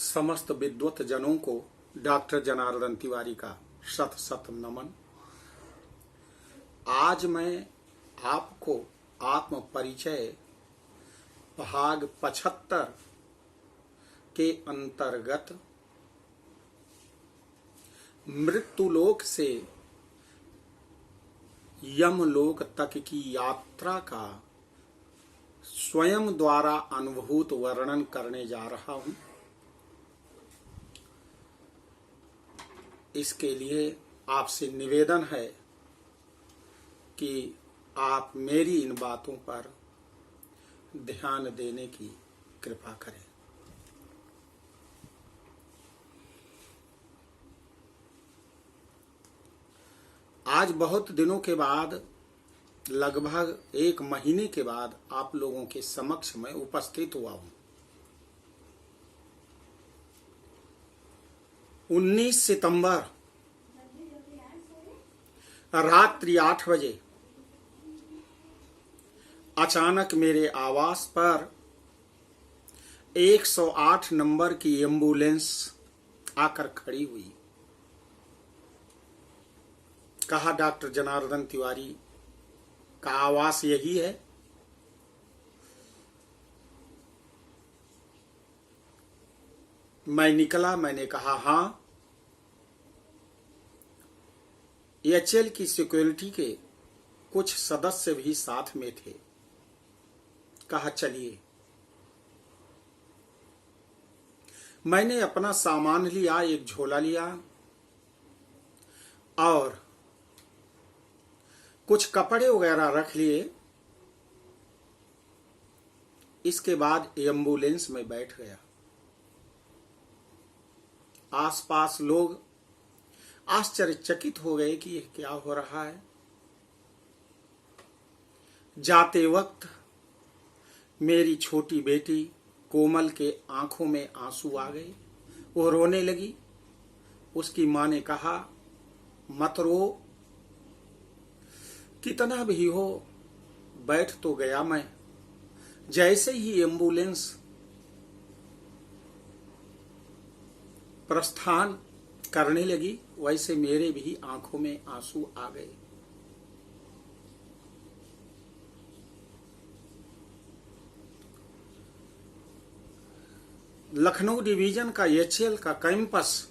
समस्त विद्वत जनों को डॉक्टर जनार्दन तिवारी का शत शत नमन। आज मैं आपको आत्म परिचय भाग 75 के अंतर्गत मृत्युलोक से यमलोक तक की यात्रा का स्वयं द्वारा अनुभूत वर्णन करने जा रहा हूं। इसके लिए आपसे निवेदन है कि आप मेरी इन बातों पर ध्यान देने की कृपा करें। आज बहुत दिनों के बाद, लगभग 1 महीने के बाद आप लोगों के समक्ष में उपस्थित हुआ हूं। 19 सितंबर रात्रि 8 बजे अचानक मेरे आवास पर 108 नंबर की एम्बुलेंस आकर खड़ी हुई। कहा, डॉक्टर जनार्दन तिवारी का आवास यही है? मैं निकला, मैंने कहा हाँ। एचएल की सिक्योरिटी के कुछ सदस्य भी साथ में थे। कहा चलिए। मैंने अपना सामान लिया, एक झोला लिया और कुछ कपड़े वगैरह रख लिए। इसके बाद एम्बुलेंस में बैठ गया। आसपास लोग आश्चर्यचकित हो गए कि यह क्या हो रहा है। जाते वक्त मेरी छोटी बेटी कोमल के आंखों में आंसू आ गए। वो रोने लगी। उसकी मां ने कहा, मत रो, कितना भी हो, बैठ तो गया मैं। जैसे ही एम्बुलेंस प्रस्थान करने लगी, वैसे मेरे भी आंखों में आंसू आ गए। लखनऊ डिवीजन का एचएल का कैंपस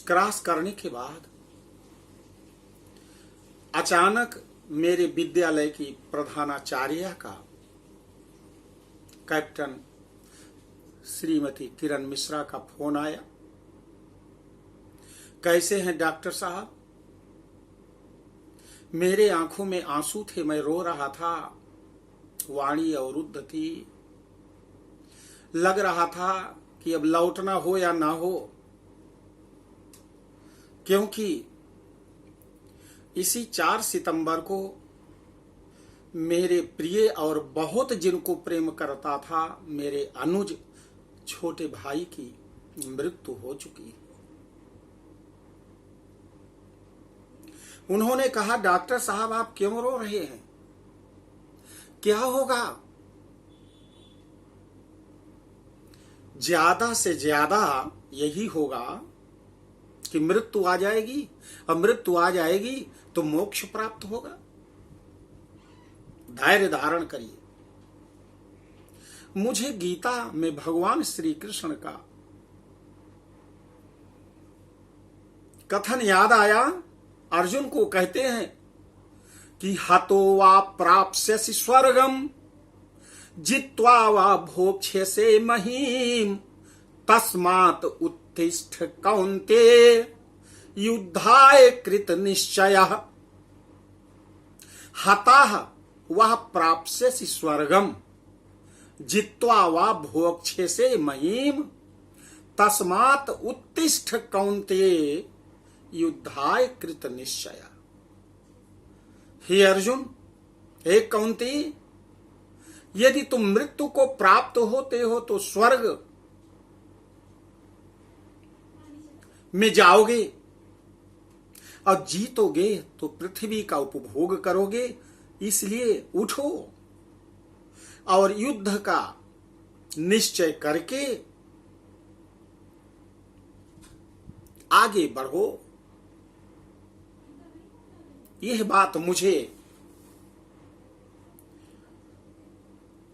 क्रॉस करने के बाद अचानक मेरे विद्यालय की प्रधानाचार्य का, कैप्टन श्रीमती किरण मिश्रा का फोन आया। कैसे हैं डॉक्टर साहब? मेरे आंखों में आंसू थे, मैं रो रहा था। वाणी अवरुद्ध थी। लग रहा था कि अब लौटना हो या ना हो, क्योंकि इसी 4 सितंबर को मेरे प्रिय और बहुत जिनको प्रेम करता था, मेरे अनुज छोटे भाई की मृत्यु हो चुकी। उन्होंने कहा, डॉक्टर साहब आप क्यों रो रहे हैं? क्या होगा? ज्यादा से ज्यादा यही होगा कि मृत्यु आ जाएगी, और मृत्यु आ जाएगी तो मोक्ष प्राप्त होगा। धैर्य धारण करिए। मुझे गीता में भगवान श्री कृष्ण का कथन याद आया। अर्जुन को कहते हैं कि हतो वा प्राप्स्यसि स्वर्गम जित्वा वा भोक्ष्यसे महीम तस्मात् उत्तिष्ठ कौन्तेय युद्धाय कृत निश्चयः। हताः वह प्राप्स्यसि स्वर्गम जित्वा वा भोक्ष्यसे महीम तस्मात् उत्तिष्ठ कौन्तेय युद्धाय कृत निश्चयः। हे अर्जुन, हे कौन्तेय, यदि तुम मृत्यु को प्राप्त होते हो तो स्वर्ग में जाओगे, और जीतोगे तो पृथ्वी का उपभोग करोगे। इसलिए उठो और युद्ध का निश्चय करके आगे बढ़ो। यह बात मुझे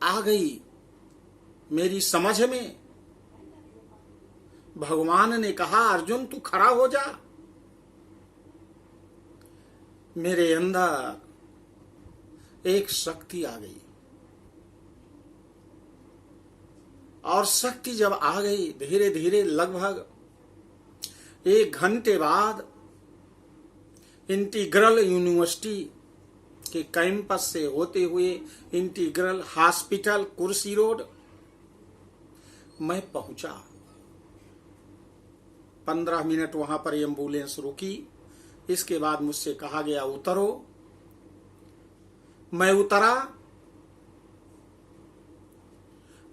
आ गई मेरी समझ में। भगवान ने कहा, अर्जुन तू खड़ा हो जा। मेरे अंदर एक शक्ति आ गई, और शक्ति जब आ गई, धीरे धीरे लगभग 1 घंटे बाद इंटीग्रल यूनिवर्सिटी के कैंपस से होते हुए इंटीग्रल हॉस्पिटल कुर्सी रोड मैं पहुंचा। 15 मिनट वहां पर एम्बुलेंस रुकी। इसके बाद मुझसे कहा गया उतरो। मैं उतरा।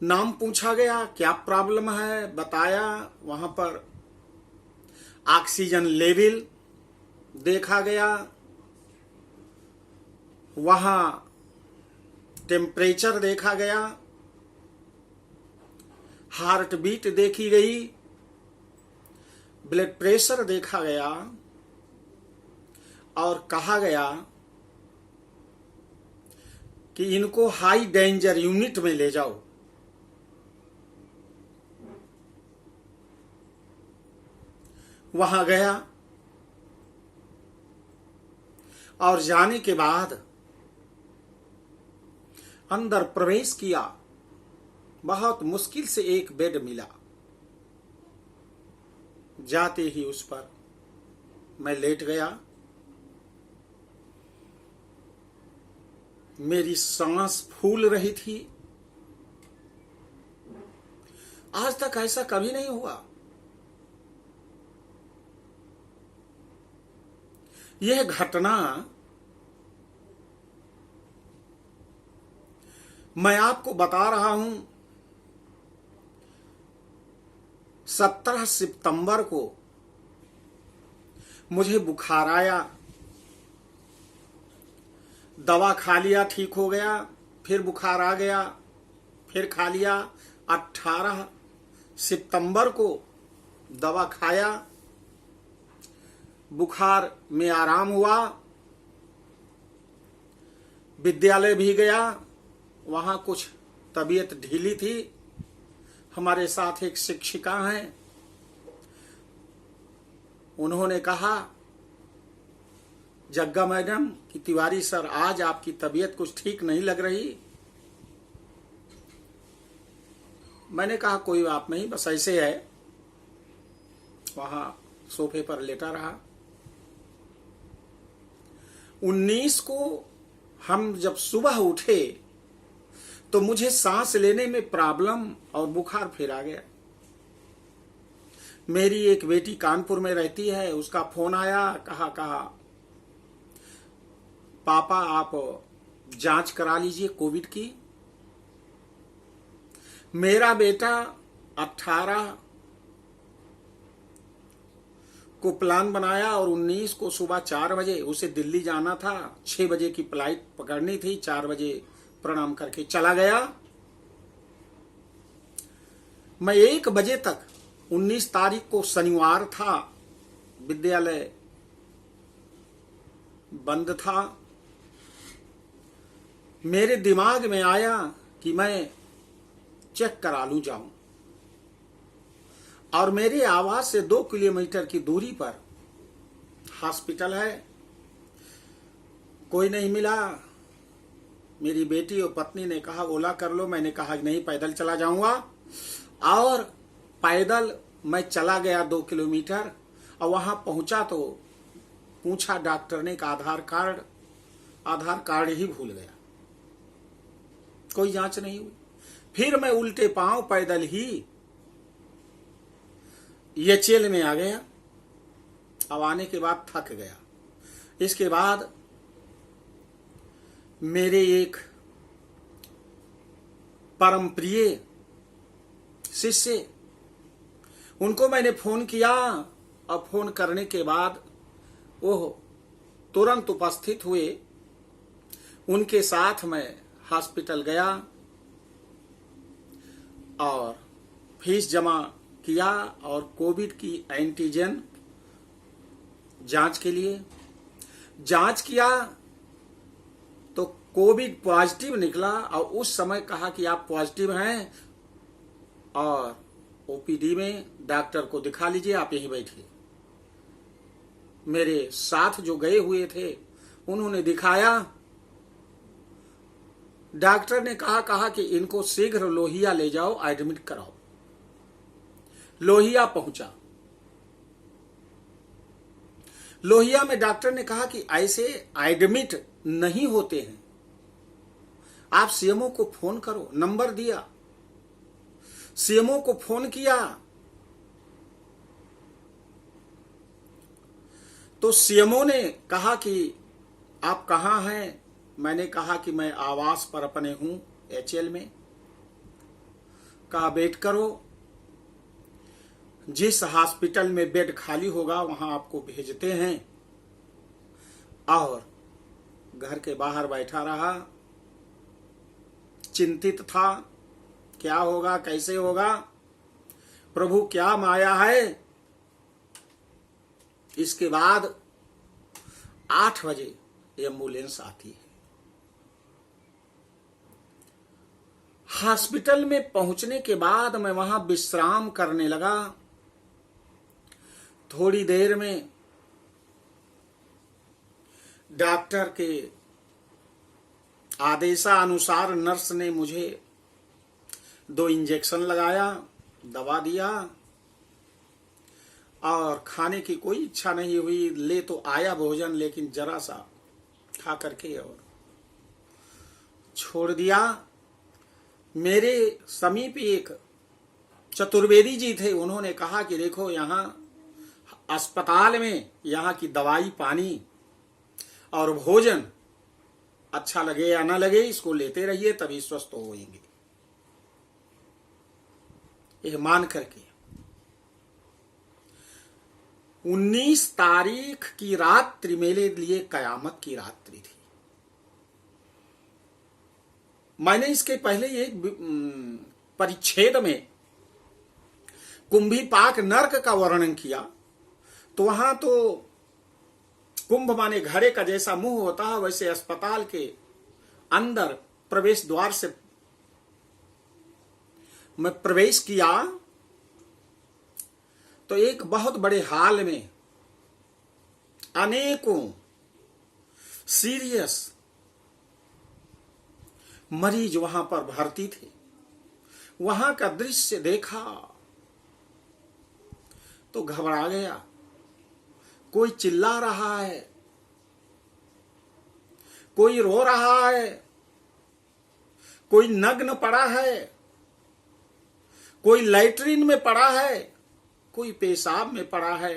नाम पूछा गया, क्या प्रॉब्लम है बताया। वहां पर ऑक्सीजन लेवल देखा गया, वहां टेम्परेचर देखा गया, हार्ट बीट देखी गई, ब्लड प्रेशर देखा गया, और कहा गया कि इनको हाई डेंजर यूनिट में ले जाओ। वहां गया, और जाने के बाद अंदर प्रवेश किया। बहुत मुश्किल से एक बेड मिला। जाते ही उस पर मैं लेट गया। मेरी सांस फूल रही थी। आज तक ऐसा कभी नहीं हुआ। यह घटना मैं आपको बता रहा हूं। 17 सितंबर को मुझे बुखार आया। दवा खा लिया, ठीक हो गया। फिर बुखार आ गया, फिर खा लिया। 18 सितंबर को दवा खाया, बुखार में आराम हुआ। विद्यालय भी गया, वहां कुछ तबीयत ढीली थी। हमारे साथ एक शिक्षिका हैं, उन्होंने कहा, जग्गा मैडम कि तिवारी सर आज आपकी तबीयत कुछ ठीक नहीं लग रही। मैंने कहा कोई बात नहीं, बस ऐसे है। वहां सोफे पर लेटा रहा। 19 को हम जब सुबह उठे तो मुझे सांस लेने में प्रॉब्लम और बुखार फिर आ गया। मेरी एक बेटी कानपुर में रहती है, उसका फोन आया। कहा पापा आप जांच करा लीजिए कोविड की। मेरा बेटा 18 को प्लान बनाया और 19 को सुबह 4 बजे उसे दिल्ली जाना था। 6 बजे की फ्लाइट पकड़नी थी। 4 बजे प्रणाम करके चला गया। मैं 1 बजे तक, 19 तारीख को शनिवार था, विद्यालय बंद था। मेरे दिमाग में आया कि मैं चेक करा लूं जाऊं, और मेरे आवास से 2 किलोमीटर की दूरी पर हॉस्पिटल है। कोई नहीं मिला। मेरी बेटी और पत्नी ने कहा ओला कर लो। मैंने कहा नहीं, पैदल चला जाऊंगा। और पैदल मैं चला गया 2 किलोमीटर, और वहां पहुंचा तो पूछा डॉक्टर ने का आधार कार्ड ही भूल गया। कोई जांच नहीं हुई। फिर मैं उल्टे पांव पैदल ही एचएल में आ गया। अब आने के बाद थक गया। इसके बाद मेरे एक परम प्रिय शिष्य, उनको मैंने फोन किया, और फोन करने के बाद वो तुरंत उपस्थित हुए। उनके साथ मैं हॉस्पिटल गया, और फीस जमा किया और कोविड की एंटीजन जांच के लिए जांच किया तो कोविड पॉजिटिव निकला और उस समय कहा कि आप पॉजिटिव हैं और ओपीडी में डॉक्टर को दिखा लीजिए, आप यहीं बैठिए। मेरे साथ जो गए हुए थे उन्होंने दिखाया। डॉक्टर ने कहा कि इनको शीघ्र लोहिया ले जाओ, एडमिट कराओ। लोहिया पहुंचा। लोहिया में डॉक्टर ने कहा कि ऐसे एडमिट नहीं होते हैं, आप सीएमओ को फोन करो। नंबर दिया, सीएमओ को फोन किया तो सीएमओ ने कहा कि आप कहां हैं। मैंने कहा कि मैं आवास पर अपने हूं एचएल में। कहा वेट करो, जिस हॉस्पिटल में बेड खाली होगा वहां आपको भेजते हैं। और घर के बाहर बैठा रहा, चिंतित था, क्या होगा कैसे होगा, प्रभु क्या माया है। इसके बाद 8 बजे एम्बुलेंस आती है। हॉस्पिटल में पहुंचने के बाद मैं वहां विश्राम करने लगा। थोड़ी देर में डॉक्टर के आदेशानुसार नर्स ने मुझे 2 इंजेक्शन लगाया, दवा दिया और खाने की कोई इच्छा नहीं हुई। ले तो आया भोजन, लेकिन जरा सा खा करके और छोड़ दिया। मेरे समीप एक चतुर्वेदी जी थे, उन्होंने कहा कि देखो यहाँ अस्पताल में यहाँ की दवाई पानी और भोजन अच्छा लगे या ना लगे, इसको लेते रहिए तभी स्वस्थ होंगे। यह मान करके 19 तारीख की रात्रि मेरे लिए कयामत की रात्रि थी। मैंने इसके पहले एक परिच्छेद में कुंभीपाक नर्क का वर्णन किया, तो वहां तो कुंभ माने घड़े का जैसा मुंह होता है, वैसे अस्पताल के अंदर प्रवेश द्वार से मैं प्रवेश किया तो एक बहुत बड़े हाल में अनेकों सीरियस मरीज वहां पर भर्ती थे। वहां का दृश्य देखा तो घबरा गया। कोई चिल्ला रहा है, कोई रो रहा है, कोई नग्न पड़ा है, कोई लैट्रिन में पड़ा है, कोई पेशाब में पड़ा है,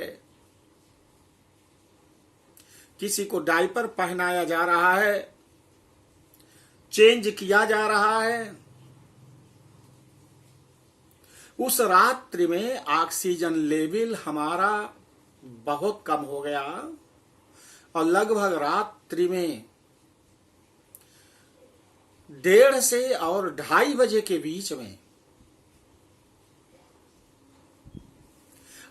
किसी को डायपर पहनाया जा रहा है, चेंज किया जा रहा है। उस रात्रि में ऑक्सीजन लेवल हमारा बहुत कम हो गया और लगभग रात्रि में 1:30 से और 2:30 बजे के बीच में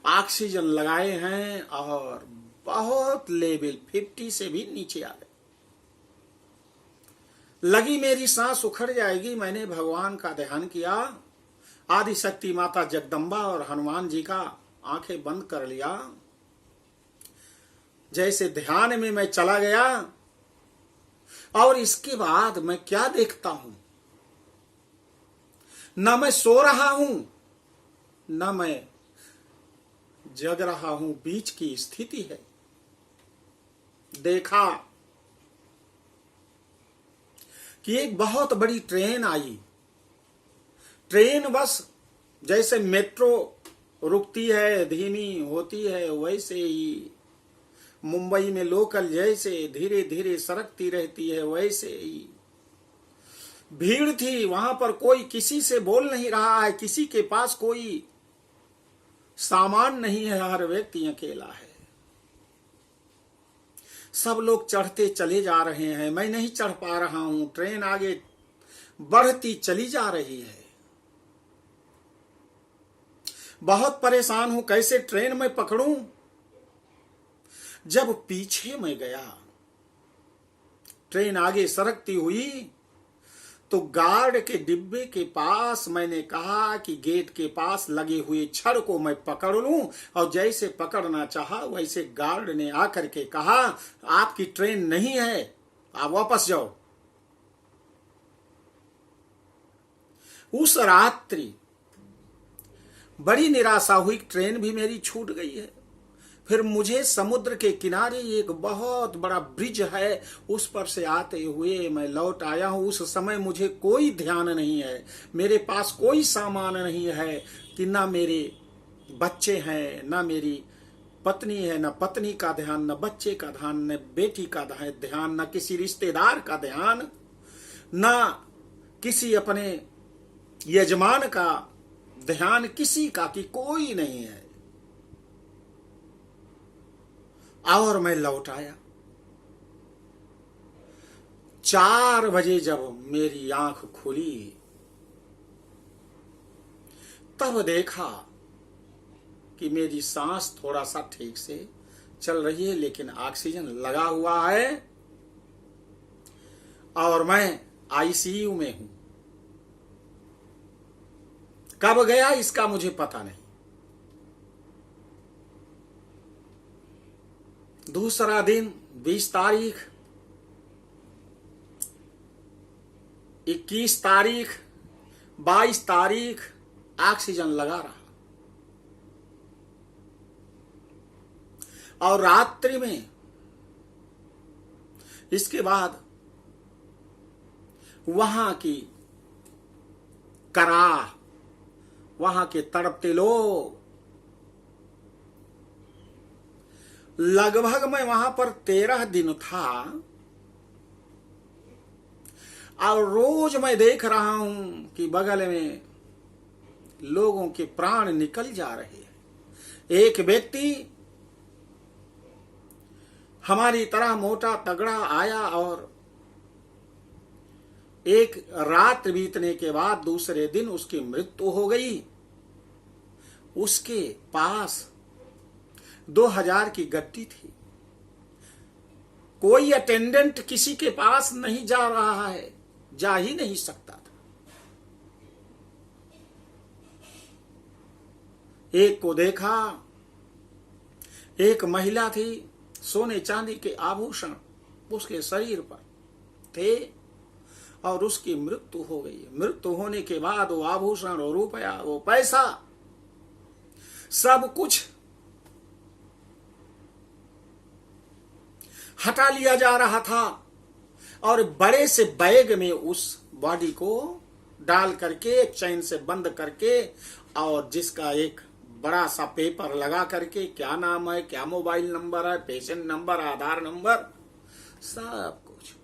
ऑक्सीजन लगाए हैं और बहुत लेवल 50 से भी नीचे आ गए। लगी मेरी सांस उखड़ जाएगी। मैंने भगवान का ध्यान किया, आदि शक्ति माता जगदम्बा और हनुमान जी का आंखें बंद कर लिया। जैसे ध्यान में मैं चला गया और इसके बाद मैं क्या देखता हूं, न मैं सो रहा हूं न मैं जग रहा हूं, बीच की स्थिति है। देखा कि एक बहुत बड़ी ट्रेन आई। ट्रेन बस जैसे मेट्रो रुकती है, धीमी होती है, वैसे ही मुंबई में लोकल जैसे धीरे धीरे सरकती रहती है, वैसे ही भीड़ थी। वहां पर कोई किसी से बोल नहीं रहा है, किसी के पास कोई सामान नहीं है, हर व्यक्ति अकेला है। सब लोग चढ़ते चले जा रहे हैं, मैं नहीं चढ़ पा रहा हूं। ट्रेन आगे बढ़ती चली जा रही है। बहुत परेशान हूं, कैसे ट्रेन में पकड़ूं। जब पीछे मैं गया, ट्रेन आगे सरकती हुई, तो गार्ड के डिब्बे के पास मैंने कहा कि गेट के पास लगे हुए छड़ को मैं पकड़ लूं, और जैसे पकड़ना चाहा वैसे गार्ड ने आकर के कहा, आपकी ट्रेन नहीं है, आप वापस जाओ। उस रात्रि बड़ी निराशा हुई, ट्रेन भी मेरी छूट गई है। फिर मुझे समुद्र के किनारे एक बहुत बड़ा ब्रिज है, उस पर से आते हुए मैं लौट आया हूं। उस समय मुझे कोई ध्यान नहीं है, मेरे पास कोई सामान नहीं है, कि ना मेरे बच्चे हैं, ना मेरी पत्नी है, ना पत्नी का ध्यान, ना बच्चे का ध्यान, न बेटी का ध्यान, ना किसी रिश्तेदार का ध्यान, ना किसी अपने यजमान का ध्यान, किसी का कि कोई नहीं है। और मैं लौट आया। 4 बजे जब मेरी आंख खुली, तब देखा कि मेरी सांस थोड़ा सा ठीक से चल रही है, लेकिन ऑक्सीजन लगा हुआ है और मैं आईसीयू में हूं। कब गया इसका मुझे पता नहीं। दूसरा दिन 20 तारीख, 21 तारीख, 22 तारीख ऑक्सीजन लगा रहा, और रात्रि में इसके बाद वहां की कराह, वहां के तड़पते लोग, लगभग मैं वहां पर 13 दिन था, और रोज मैं देख रहा हूं कि बगल में लोगों के प्राण निकल जा रहे हैं। एक व्यक्ति हमारी तरह मोटा तगड़ा आया, और एक रात बीतने के बाद दूसरे दिन उसकी मृत्यु हो गई। उसके पास 2000 की गड्डी थी। कोई अटेंडेंट किसी के पास नहीं जा रहा है, जा ही नहीं सकता था। एक को देखा, एक महिला थी, सोने चांदी के आभूषण उसके शरीर पर थे, और उसकी मृत्यु हो गई। मृत्यु होने के बाद वो आभूषण, वो रुपया, वो पैसा, सब कुछ हटा लिया जा रहा था, और बड़े से बैग में उस बॉडी को डाल करके, चैन से बंद करके, और जिसका एक बड़ा सा पेपर लगा करके, क्या नाम है, क्या मोबाइल नंबर है, पेशेंट नंबर, आधार नंबर, सब कुछ।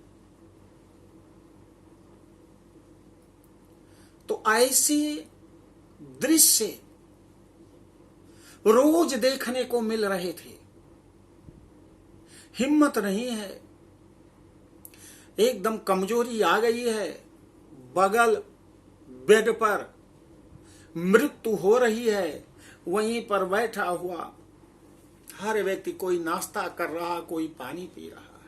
तो ऐसे दृश्य रोज देखने को मिल रहे थे। हिम्मत नहीं है, एकदम कमजोरी आ गई है। बगल बेड पर मृत्यु हो रही है, वहीं पर बैठा हुआ हर व्यक्ति, कोई नाश्ता कर रहा, कोई पानी पी रहा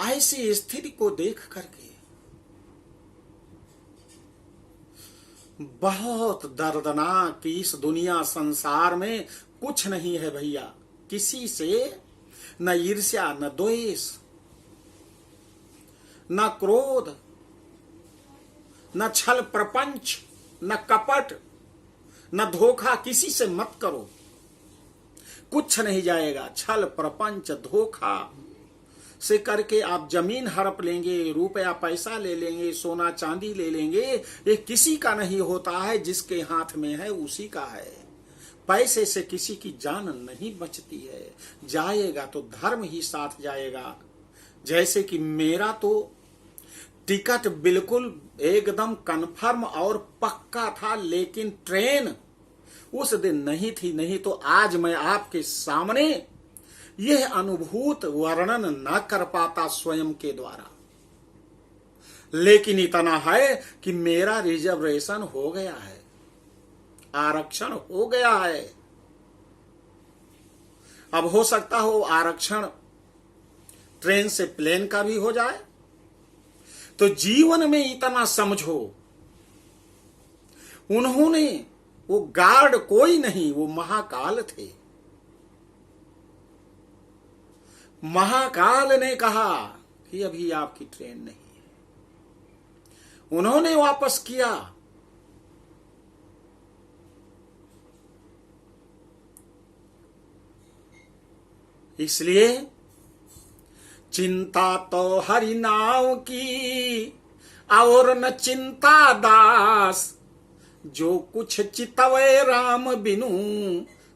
है। ऐसी स्थिति को देख करके बहुत दर्दनाक कि इस दुनिया संसार में कुछ नहीं है भैया, किसी से न ईर्ष्या, न द्वेष, न क्रोध, न छल प्रपंच, न कपट, न धोखा, किसी से मत करो, कुछ नहीं जाएगा। छल प्रपंच धोखा से करके आप जमीन हड़प लेंगे, रुपया पैसा ले लेंगे, सोना चांदी ले लेंगे, ये किसी का नहीं होता है। जिसके हाथ में है उसी का है। पैसे से किसी की जान नहीं बचती है, जाएगा तो धर्म ही साथ जाएगा। जैसे कि मेरा तो टिकट बिल्कुल एकदम कन्फर्म और पक्का था, लेकिन ट्रेन उस दिन नहीं थी। नहीं तो आज मैं आपके सामने यह अनुभूत वर्णन न कर पाता स्वयं के द्वारा। लेकिन इतना है कि मेरा रिजर्वेशन हो गया है। आरक्षण हो गया है। अब हो सकता हो आरक्षण ट्रेन से प्लेन का भी हो जाए। तो जीवन में इतना समझो, उन्होंने वो गार्ड कोई नहीं, वो महाकाल थे। महाकाल ने कहा कि अभी आपकी ट्रेन नहीं है। उन्होंने वापस किया। इसलिए चिंता तो हरि नाम की और न चिंता दास, जो कुछ चितवे राम बिनु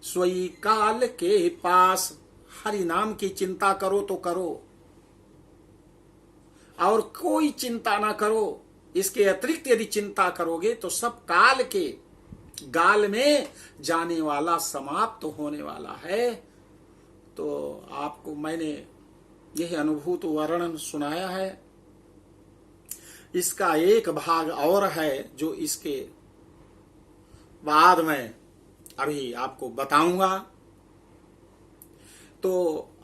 सोई काल के पास। हरि नाम की चिंता करो तो करो, और कोई चिंता ना करो। इसके अतिरिक्त यदि चिंता करोगे तो सब काल के गाल में जाने वाला, समाप्त होने वाला है। तो आपको मैंने यह अनुभूत वर्णन सुनाया है। इसका एक भाग और है जो इसके बाद में अभी आपको बताऊंगा। तो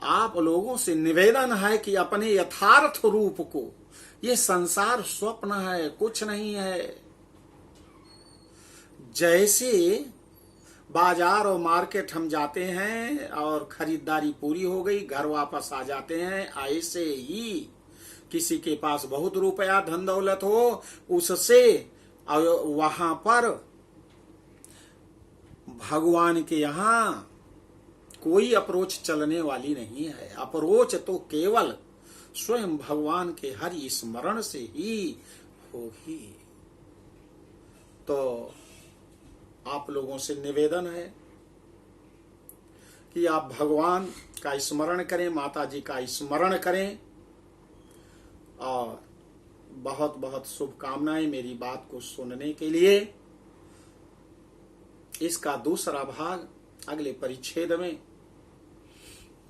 आप लोगों से निवेदन है कि अपने यथार्थ रूप को, ये संसार स्वप्न है, कुछ नहीं है। जैसे बाजार और मार्केट हम जाते हैं और खरीदारी पूरी हो गई, घर वापस आ जाते हैं, ऐसे ही किसी के पास बहुत रुपया धन दौलत हो, उससे वहां पर भगवान के यहां कोई अप्रोच चलने वाली नहीं है। अप्रोच तो केवल स्वयं भगवान के हरि स्मरण से ही होगी। तो आप लोगों से निवेदन है कि आप भगवान का स्मरण करें, माता जी का स्मरण करें, और बहुत बहुत शुभकामनाएं मेरी बात को सुनने के लिए। इसका दूसरा भाग अगले परिच्छेद में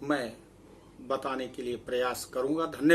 मैं बताने के लिए प्रयास करूंगा। धन्यवाद।